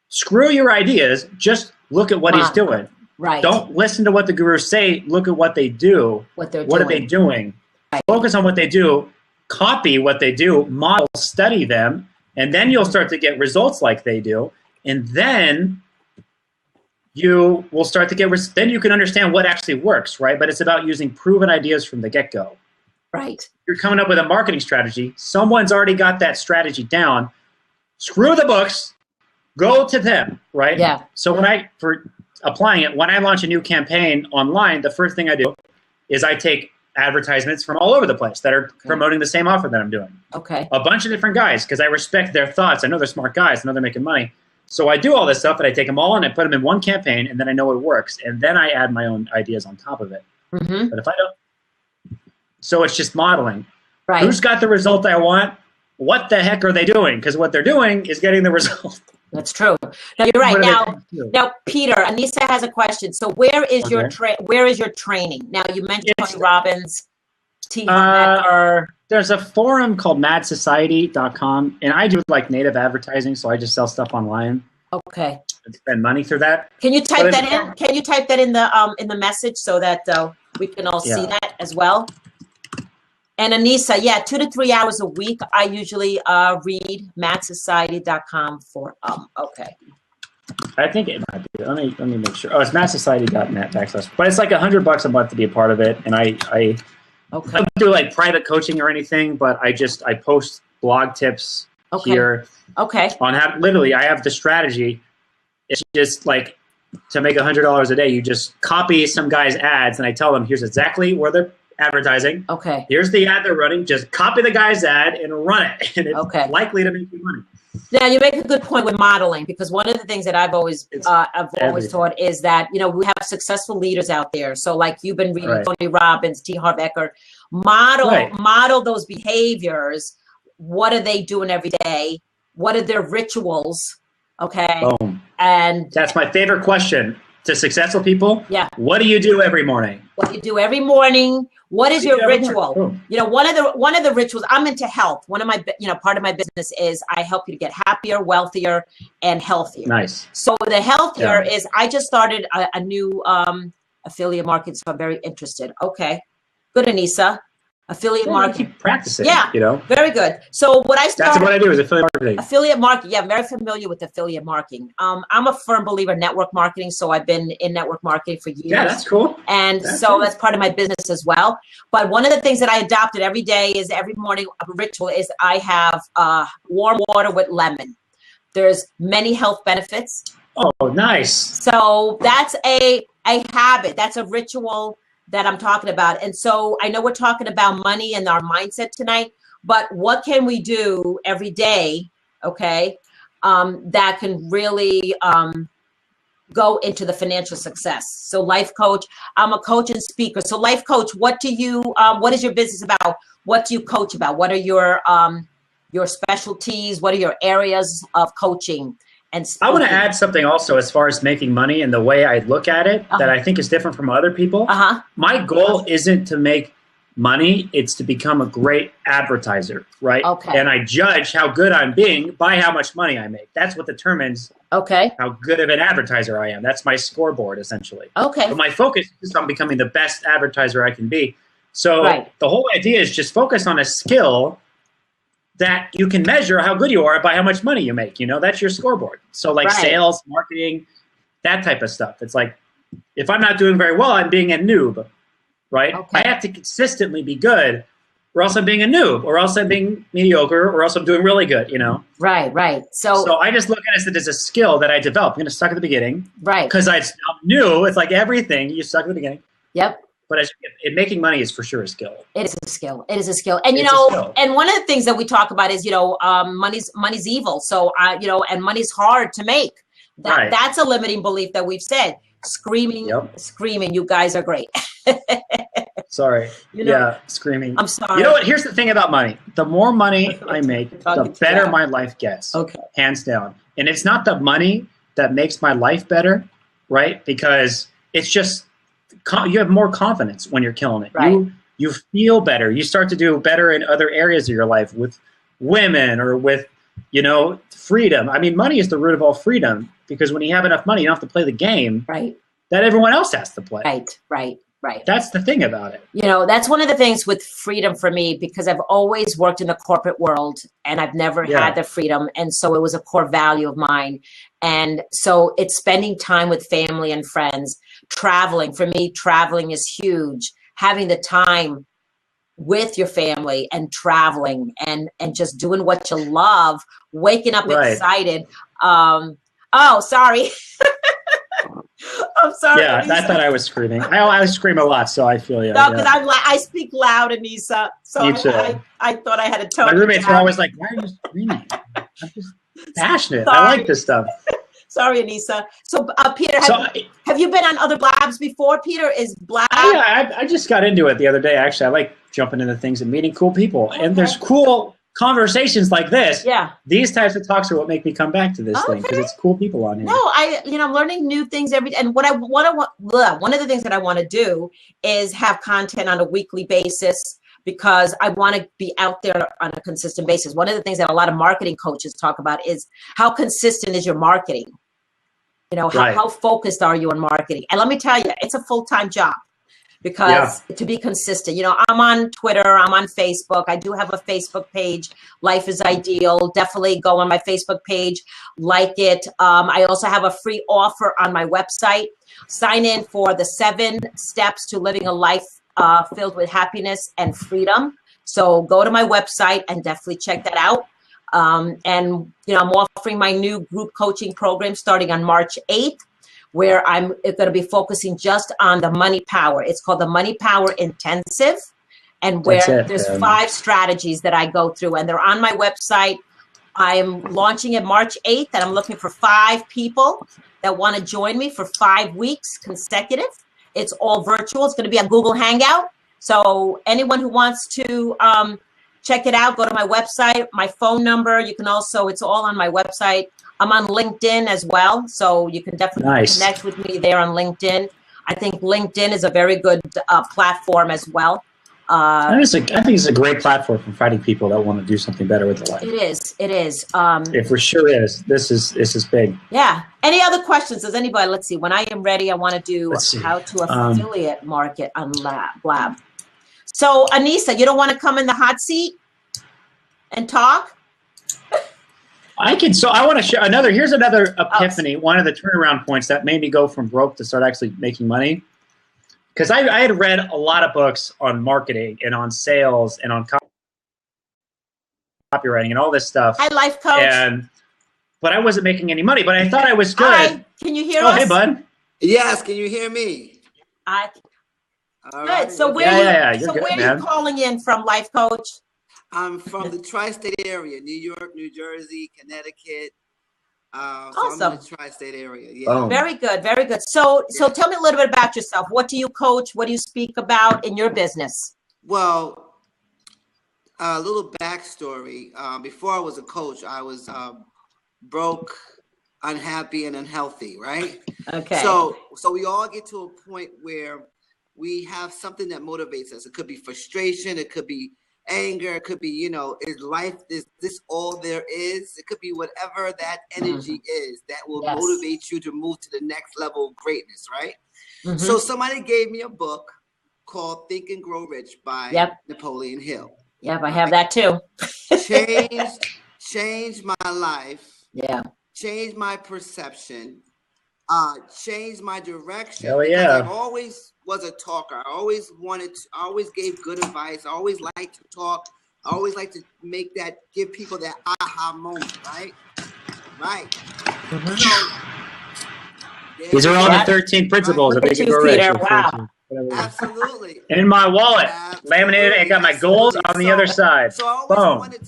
screw your ideas. Just look at what he's doing. Right. Don't listen to what the gurus say. Look at what they do. What they're What doing. are they doing? Right. Focus on what they do. Copy what they do. Model, study them. And then you'll start to get results like they do. And then you will start to get, then you can understand what actually works, right? But it's about using proven ideas from the get-go. Right. You're coming up with a marketing strategy. Someone's already got that strategy down. Screw the books. Go to them, right? Yeah. So for applying it, when I launch a new campaign online, the first thing I do is I take advertisements from all over the place that are promoting the same offer that I'm doing. Okay. A bunch of different guys, because I respect their thoughts. I know they're smart guys. I know they're making money. So I do all this stuff, and I take them all and I put them in one campaign, and then I know it works. And then I add my own ideas on top of it. Mm-hmm. But if I don't, so it's just modeling. Right. Who's got the result I want? What the heck are they doing? Because what they're doing is getting the result. That's true. Now you're right. What Now, Peter, Anissa has a question. So where is your training? Now you mentioned Tony Robbins, T. Harv Eker. There's a forum called madsociety.com, and I do like native advertising, so I just sell stuff online Okay. and spend money through that. Can you type that in? Can you type that in the message so that we can all see that as well? And Anissa, 2 to 3 hours a week. I usually read madsociety.com for okay. I think it might be. Let me make sure. Oh, it's madsociety.net /. But it's like $100 a month to be a part of it, and I don't do like private coaching or anything, but I post blog tips here. Okay. On how literally I have the strategy. It's just like to make $100 a day, you just copy some guy's ads, and I tell them here's exactly where they're advertising. Okay. Here's the ad they're running. Just copy the guy's ad and run it, and it's likely to make you money. Now you make a good point with modeling, because one of the things that I've always taught is that we have successful leaders out there. So like you've been reading Tony Robbins, T. Harv Eker, model those behaviors. What are they doing every day? What are their rituals? Okay. Boom. And that's my favorite question to successful people. Yeah. What do you do every morning? What do you do every morning? What is your ritual? One of the rituals, I'm into health. One of my, part of my business is I help you to get happier, wealthier, and healthier. Nice. So the healthier is, I just started a new affiliate marketing, so I'm very interested. Okay. Good, Anissa. Affiliate marketing. Keep practicing. Yeah. Very good. So what I started. That's what I do is affiliate marketing. Affiliate marketing. Yeah, I'm very familiar with affiliate marketing. I'm a firm believer in network marketing, so I've been in network marketing for years. Yeah, that's cool. And that's part of my business as well. But one of the things that I adopted every day is every morning ritual is I have warm water with lemon. There's many health benefits. Oh, nice. So that's a habit. That's a ritual that I'm talking about. And so I know we're talking about money and our mindset tonight, but what can we do every day, that can really go into the financial success? So life coach, I'm a coach and speaker. So life coach, what is your business about? What do you coach about? What are your specialties? What are your areas of coaching? And I want to add something also as far as making money and the way I look at it that I think is different from other people. My goal isn't to make money. It's to become a great advertiser, right? Okay. And I judge how good I'm being by how much money I make. That's what determines how good of an advertiser I am. That's my scoreboard, essentially. Okay. But my focus is on becoming the best advertiser I can be. So the whole idea is just focus on a skill that you can measure how good you are by how much money you make. That's your scoreboard. So like sales, marketing, that type of stuff. It's like, if I'm not doing very well, I'm being a noob, right? I have to consistently be good, or else I'm being a noob, or else I'm being mediocre, or else I'm doing really good, Right. So I just look at it as a skill that I develop. I'm going to suck at the beginning. Right. Because I'm new. It's like everything. You suck at the beginning. Yep. But making money is for sure a skill. It is a skill. It is a skill. And, and one of the things that we talk about is, money's evil. So, and money's hard to make. That's a limiting belief that we've said. Screaming, you guys are great. Sorry. Screaming. I'm sorry. You know what? Here's the thing about money. The more money I make, the better my life gets. Okay. Hands down. And it's not the money that makes my life better, right? Because it's just you have more confidence when you're killing it. Right. You feel better. You start to do better in other areas of your life with women or with, freedom. I mean, money is the root of all freedom, because when you have enough money, you don't have to play the game Right. that everyone else has to play. Right. That's the thing about it. That's one of the things with freedom for me, because I've always worked in the corporate world and I've never had the freedom. And so it was a core value of mine. And so it's spending time with family and friends, traveling. For me, traveling is huge. Having the time with your family and traveling and just doing what you love, waking up excited. Oh, sorry. I'm sorry. Yeah, Anissa. I thought I was screaming. I scream a lot, so I feel you. No, because I speak loud, Anissa. So Me too. I thought I had a tone. My roommates were always like, "Why are you screaming?" I'm just passionate. Sorry. I like this stuff. Sorry, Anissa. So, Peter, have you been on other blabs before? Peter, is blab? I just got into it the other day. Actually, I like jumping into things and meeting cool people. Okay. And there's cool conversations like this. Yeah. These types of talks are what make me come back to this thing, because it's cool people on here. No, I'm learning new things every day. And what one of the things that I want to do is have content on a weekly basis, because I want to be out there on a consistent basis. One of the things that a lot of marketing coaches talk about is how consistent is your marketing? How focused are you on marketing? And let me tell you, it's a full-time job, because to be consistent, I'm on Twitter, I'm on Facebook. I do have a Facebook page, Life is Ideal. Definitely go on my Facebook page, like it. I also have a free offer on my website. Sign in for the 7 steps to living a life filled with happiness and freedom. So go to my website and definitely check that out. And I'm offering my new group coaching program starting on March 8th, where I'm going to be focusing just on the money power. It's called the Money Power Intensive, and where there's 5 strategies that I go through, and they're on my website. I'm launching it March 8th, and I'm looking for 5 people that want to join me for 5 weeks consecutive. It's all virtual. It's going to be on Google Hangout. So anyone who wants to check it out, go to my website, my phone number. You can also, it's all on my website. I'm on LinkedIn as well, so you can definitely connect with me there on LinkedIn. I think LinkedIn is a very good platform as well. I think it's a great platform for finding people that want to do something better with their life. It is. It for sure is. This is big. Yeah. Any other questions? Does anybody? Let's see. When I am ready, I want to do how to affiliate market on Blab. So, Anissa, you don't want to come in the hot seat and talk? I can. So I want to share another. Here's another epiphany. One of the turnaround points that made me go from broke to start actually making money. Because I had read a lot of books on marketing and on sales and on copywriting and all this stuff. Hi, life coach. But I wasn't making any money. But I thought I was good. Hi. Can you hear us? Oh, hey, bud. Yes. Can you hear me? All right. Good. So where are you calling in from, life coach? I'm from the tri-state area, New York, New Jersey, Connecticut. Awesome. So I'm in the tri-state area. Yeah. Oh. Very good. Very good. So tell me a little bit about yourself. What do you coach? What do you speak about in your business? Well, a little backstory. Before I was a coach, I was broke, unhappy, and unhealthy, right? Okay. So we all get to a point where we have something that motivates us. It could be frustration. It could be anger. It could be, is life, is this all there is? It could be whatever that energy is that will motivate you to move to the next level of greatness, right? Mm-hmm. So somebody gave me a book called Think and Grow Rich by Napoleon Hill. Yep, I have that too. Changed my life. Yeah. Changed my perception. Changed my direction. Hell yeah. I always was a talker. I always gave good advice. I always liked to talk. I always like to give people that aha moment, right? Right. Mm-hmm. So, these are all the 13 principles of Think and Grow Rich. Wow. Absolutely. In my wallet, laminated, and got my goals on the other side. So I always wanted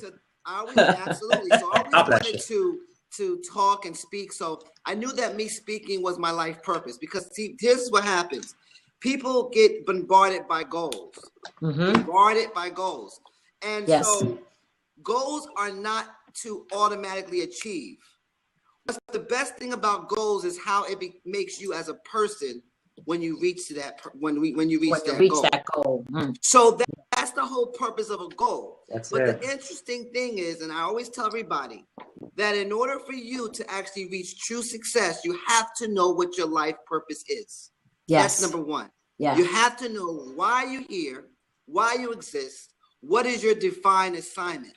to, to talk and speak. So I knew that me speaking was my life purpose, because see, here's what happens. People get bombarded by goals, bombarded by goals. And so goals are not to automatically achieve. But the best thing about goals is how it makes you as a person when you reach that when you reach that goal. So that's the whole purpose of a goal. But the interesting thing is, and I always tell everybody, that in order for you to actually reach true success, you have to know what your life purpose is. Yes. That's number one. Yeah. You have to know why you're here, why you exist, what is your defined assignment.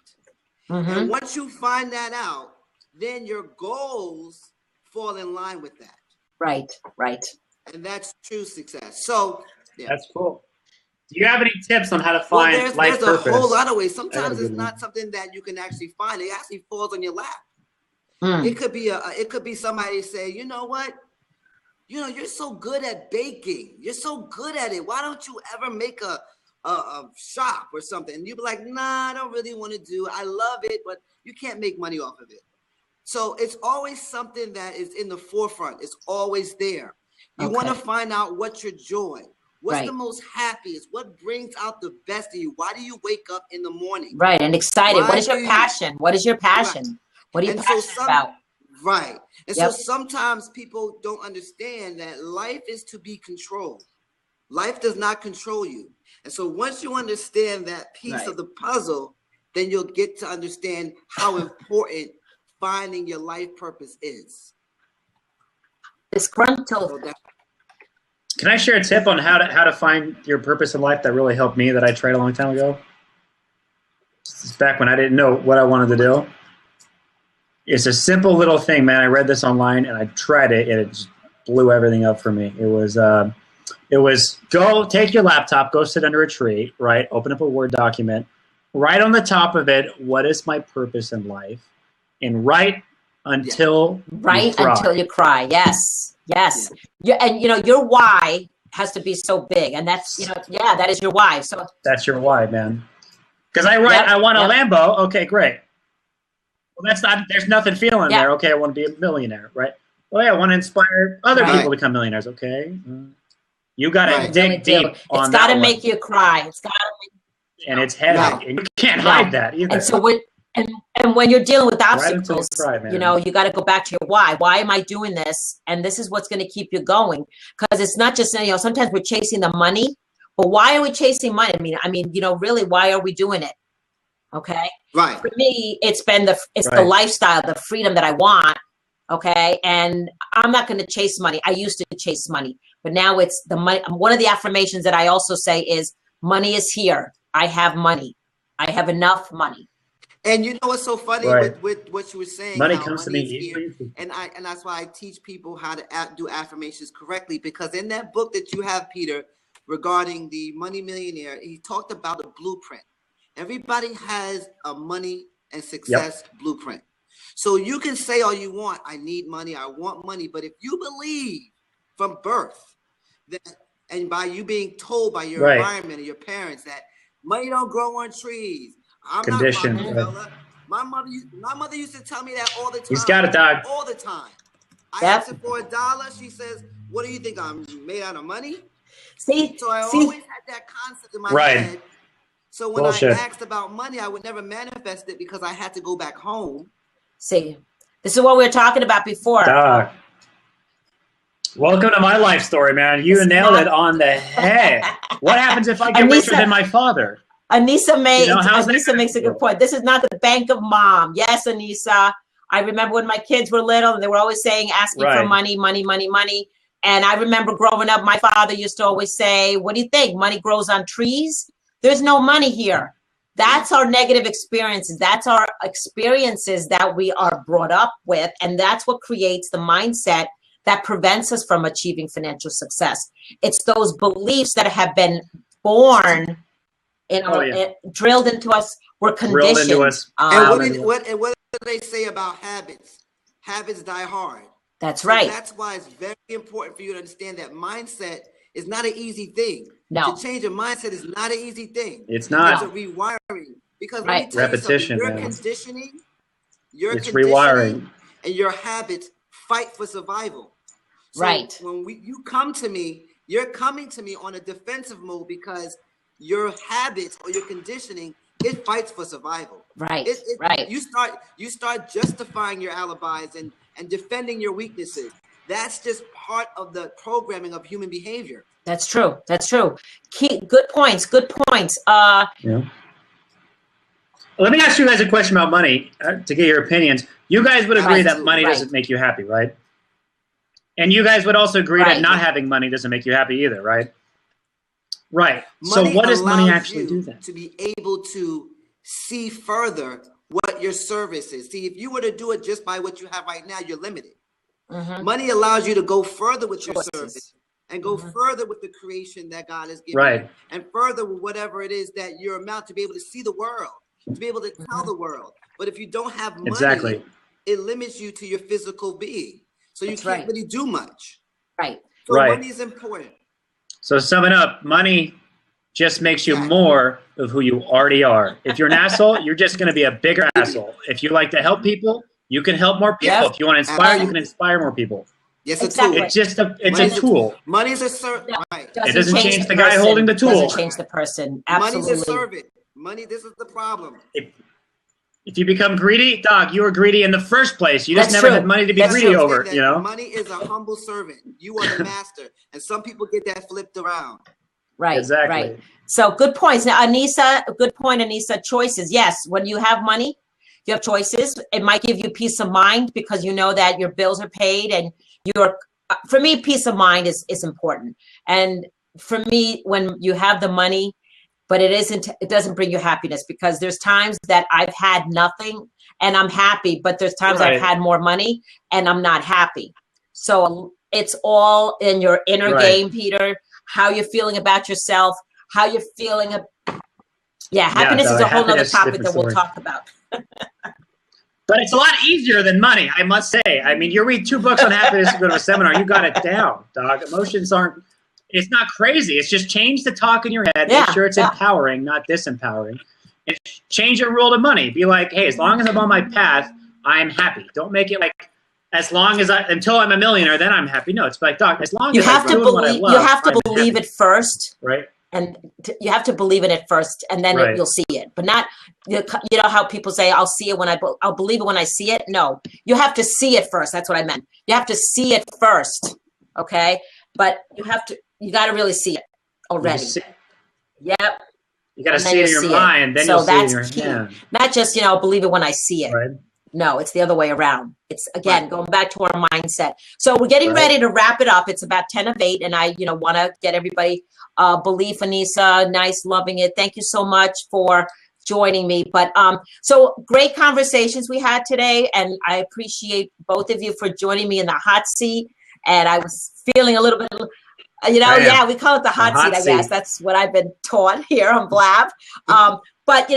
And once you find that out, then your goals fall in line with that. Right. And that's true success. So yeah. That's cool. Do you have any tips on how to find life purpose? There's a whole lot of ways. Sometimes it's not something that you can actually find. It actually falls on your lap. It could be somebody say, you know what? You know, you're so good at baking. You're so good at it. Why don't you ever make a shop or something? And you'd be like, nah, I don't really want to do it. I love it, but you can't make money off of it. So it's always something that is in the forefront. It's always there. You want to find out what's your joy. What's the most happiest? What brings out the best of you? Why do you wake up in the morning? Right, and excited. What is your passion? What is your passion? Right. What are you passionate about? Right. And so sometimes people don't understand that life is to be controlled. Life does not control you. And so once you understand that piece of the puzzle, then you'll get to understand how important finding your life purpose is. Disgruntled. Can I share a tip on how to find your purpose in life that really helped me, that I tried a long time ago? It's back when I didn't know what I wanted to do. It's a simple little thing, man. I read this online and I tried it, and it just blew everything up for me. It was go take your laptop, go sit under a tree, right? Open up a Word document, write on the top of it, what is my purpose in life? And write until you cry. Yes. And you know, your why has to be so big, and that's, that is your why. So that's your why, man. Because I write, I want a Lambo. Okay, great. Well, that's not. There's nothing feeling there. Okay, I want to be a millionaire, right? Oh yeah, I want to inspire other people to become millionaires. Okay, you got to dig deep on It's got to make you cry. It's got to. And it's heavy, and you can't hide that either. And so and when you're dealing with obstacles, you know, you got to go back to your why. Why am I doing this? And this is what's going to keep you going. Because it's not just, you know, sometimes we're chasing the money, but why are we chasing money? I mean, you know, really, why are we doing it? Okay. Right. For me, it's been the lifestyle, the freedom that I want. Okay. And I'm not going to chase money. I used to chase money, but now it's the money. One of the affirmations that I also say is, money is here. I have money. I have enough money. And you know what's so funny with what you were saying? Money comes to me easily. And that's why I teach people how to do affirmations correctly, because in that book that you have, Peter, regarding the Money Millionaire, he talked about a blueprint. Everybody has a money and success blueprint. So you can say all you want, I need money, I want money, but if you believe from birth that, and by you being told by your environment and your parents that money don't grow on trees, I'm conditioned. My mother used to tell me that all the time. He's got a dog. All the time. I asked her for $1. She says, "What do you think? I'm made out of money?" So I always had that concept in my head. So when I asked about money, I would never manifest it because I had to go back home. See, this is what we were talking about before. Doc. Welcome to my life story, man. You nailed it on the head. What happens if I get richer than my father? Anissa makes a good point. This is not the bank of mom. Yes, Anissa. I remember when my kids were little and they were always saying, ask me for money, money, money, money. And I remember growing up, my father used to always say, what do you think? Money grows on trees? There's no money here. That's our negative experiences. That's our experiences that we are brought up with. And that's what creates the mindset that prevents us from achieving financial success. It's those beliefs that have been born drilled into us. We're conditioned. Into us. And what do they say about habits? Habits die hard. That's right. That's why it's very important for you to understand that mindset is not an easy thing. No. To change a mindset is not an easy thing. It's not. It's a rewiring. Because repetition, your conditioning, it's rewiring, and your habits fight for survival. So when you come to me, you're coming to me on a defensive mode because your habits or your conditioning, it fights for survival. Right. You start justifying your alibis and defending your weaknesses. That's just part of the programming of human behavior. That's true. That's true. Good points. Good points. Yeah. Let me ask you guys a question about money to get your opinions. You guys would agree that money doesn't make you happy, right? And you guys would also agree that not having money doesn't make you happy either, right? Right. Money so what does money actually do then? To be able to see further what your service is. See, if you were to do it just by what you have right now, you're limited. Money allows you to go further with your service and go further with the creation that God has given you, and further with whatever it is that you're about to be able to see the world, to be able to tell the world. But if you don't have money, it limits you to your physical being. So you can't really do much. Right. So money is important. So to sum it up, money just makes you more of who you already are. If you're an asshole, you're just going to be a bigger asshole. If you like to help people, you can help more people. If you want to inspire, you can inspire more people. Yes, it's a tool. It's just a tool. Money's a servant. Right. It doesn't change the guy holding the tool. Doesn't change the person. Absolutely. Money's a servant. Money, this is the problem. If you become greedy, dog, you were greedy in the first place. You just never had money to be greedy over, you know? Money is a humble servant. You are the master. And some people get that flipped around. Right. Exactly. Right. So good points. Now, Anissa, good point, Anissa. Choices. Yes. When you have money, you have choices. It might give you peace of mind because you know that your bills are paid, and for me, peace of mind is important. And for me, when you have the money, but it doesn't bring you happiness, because there's times that I've had nothing and I'm happy, but there's times I've had more money and I'm not happy. So it's all in your inner game, Peter, how you're feeling about yourself, how you're feeling. Happiness is a whole other topic that we'll talk about. But it's a lot easier than money, I must say. I mean, you read 2 books on happiness and go to a seminar, you got it down, dog. Emotions aren't, it's not crazy. It's just change the talk in your head. Make sure it's empowering, not disempowering. And change your rule to money. Be like, hey, as long as I'm on my path, I'm happy. Don't make it like, as long as until I'm a millionaire, then I'm happy. No, it's like, dog, as long as I'm doing what I love, you have to believe it first. Right. And you have to believe in it first, and then you'll see it. But not, you know how people say, I'll see it when I'll believe it when I see it. No, you have to see it first. That's what I meant. You have to see it first. Okay. But you got to really see it already. Yep. You got to see it in your mind, then you'll see it in your hand. Not just, believe it when I see it. Right. No, it's the other way around. It's, again, going back to our mindset. So we're getting ready to wrap it up. It's about 10 of 8, and I, want to get everybody belief, Anissa, nice, loving it. Thank you so much for joining me. But so great conversations we had today, and I appreciate both of you for joining me in the hot seat. And I was feeling a little bit, we call it the hot seat, I guess. That's what I've been taught here on Blab. But,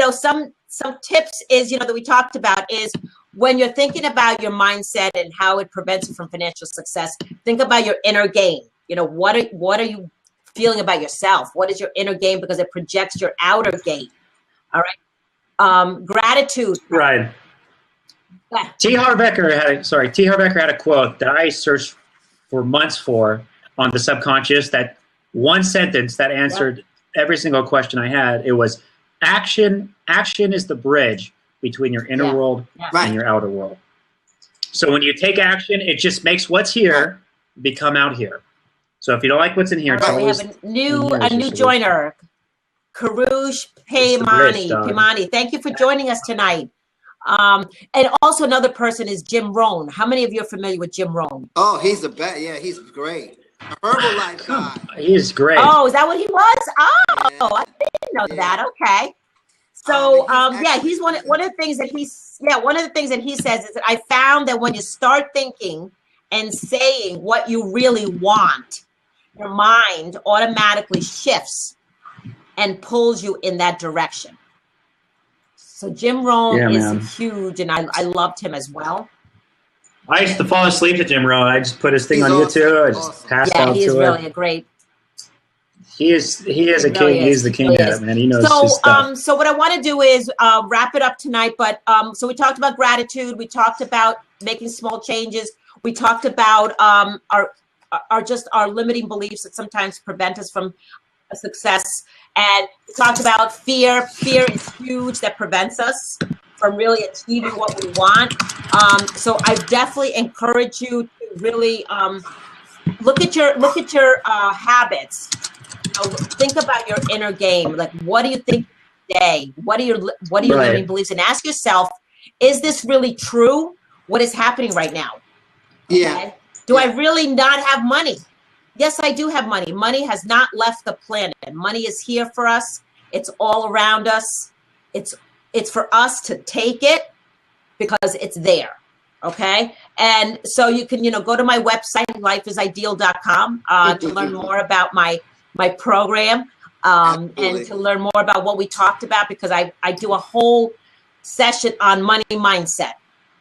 some tips is, that we talked about is, when you're thinking about your mindset and how it prevents you from financial success, think about your inner game. What are you feeling about yourself? What is your inner game? Because it projects your outer game. All right. Gratitude. Right. T. Harv Eker had a quote that I searched for months on the subconscious, that one sentence that answered every single question I had. It was, action is the bridge between your inner world and your outer world. So when you take action, it just makes what's here become out here. So if you don't like what's in here, we have a new joiner, Karush Pimani. Thank you for joining us tonight. And also another person is Jim Rohn. How many of you are familiar with Jim Rohn? Oh, he's the best. Yeah, he's great. Herbalife guy. He's great. Oh, is that what he was? Oh, I didn't know that. Okay. So, he's one of the things that he says is that I found that when you start thinking and saying what you really want, your mind automatically shifts and pulls you in that direction. So Jim Rohn is huge, and I loved him as well. I used to fall asleep to Jim Rohn. I just put his thing on YouTube. I just passed out to it. Yeah, he's really a great. He is a king. He's the king at it, man. He knows his stuff. So what I want to do is wrap it up tonight. But so we talked about gratitude. We talked about making small changes. We talked about our limiting beliefs that sometimes prevent us from success. And we talked about fear. Fear is huge, that prevents us from really achieving what we want. So I definitely encourage you to really look at your habits. Think about your inner game. Like, what do you think today? What are your limiting beliefs? And ask yourself, is this really true? What is happening right now? Okay? Yeah. Do I really not have money? Yes, I do have money. Money has not left the planet. Money is here for us. It's all around us. It's for us to take it because it's there. Okay. And so you can, go to my website, lifeisideal.com, to learn more about my program, and to learn more about what we talked about, because I do a whole session on money mindset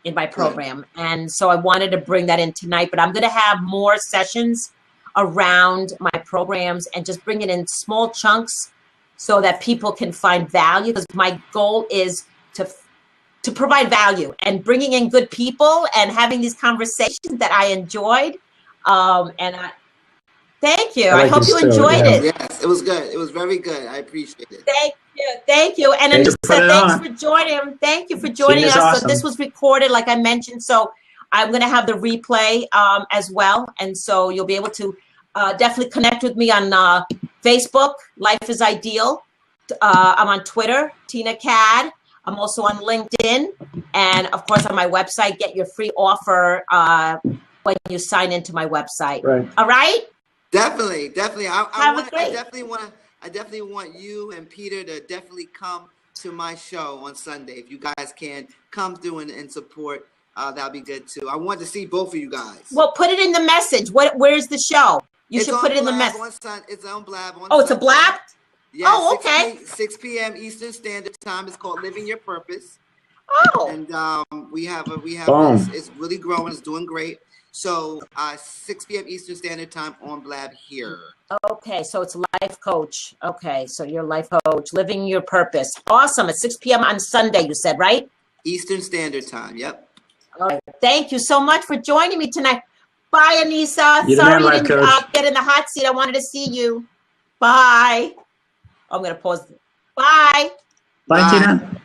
in my program. And so I wanted to bring that in tonight, but I'm going to have more sessions around my programs and just bring it in small chunks so that people can find value, because my goal is to provide value and bringing in good people and having these conversations that I enjoyed. Thank you. I hope you enjoyed it. Yes, it was good. It was very good. I appreciate it. Thank you. And Anissa, thanks for joining. Thank you for joining us. Awesome. So this was recorded, like I mentioned. So I'm going to have the replay as well. And so you'll be able to definitely connect with me on Facebook, Life is Ideal. I'm on Twitter, Tina Cad. I'm also on LinkedIn. And of course, on my website, get your free offer when you sign into my website. Right. All right? Definitely. I definitely want you and Peter to definitely come to my show on Sunday. If you guys can come through and support, that'll be good too. I want to see both of you guys. Well, put it in the message. Where's the show? You should put it in the message. It's on Blab. It's a Blab? Yes, oh, okay. 6 p.m. Eastern Standard Time. It's called Living Your Purpose. Oh. And we have it's really growing. It's doing great. So 6 p.m. Eastern Standard Time on Blab here. Okay, so it's Life Coach. Okay, so you're Life Coach, Living Your Purpose. Awesome. At 6 p.m. on Sunday, you said, right? Eastern Standard Time, yep. All right. Thank you so much for joining me tonight. Bye, Anissa. You're Sorry you Life didn't Coach. get in the hot seat. I wanted to see you. Bye. I'm going to pause. Bye. Bye, Tina.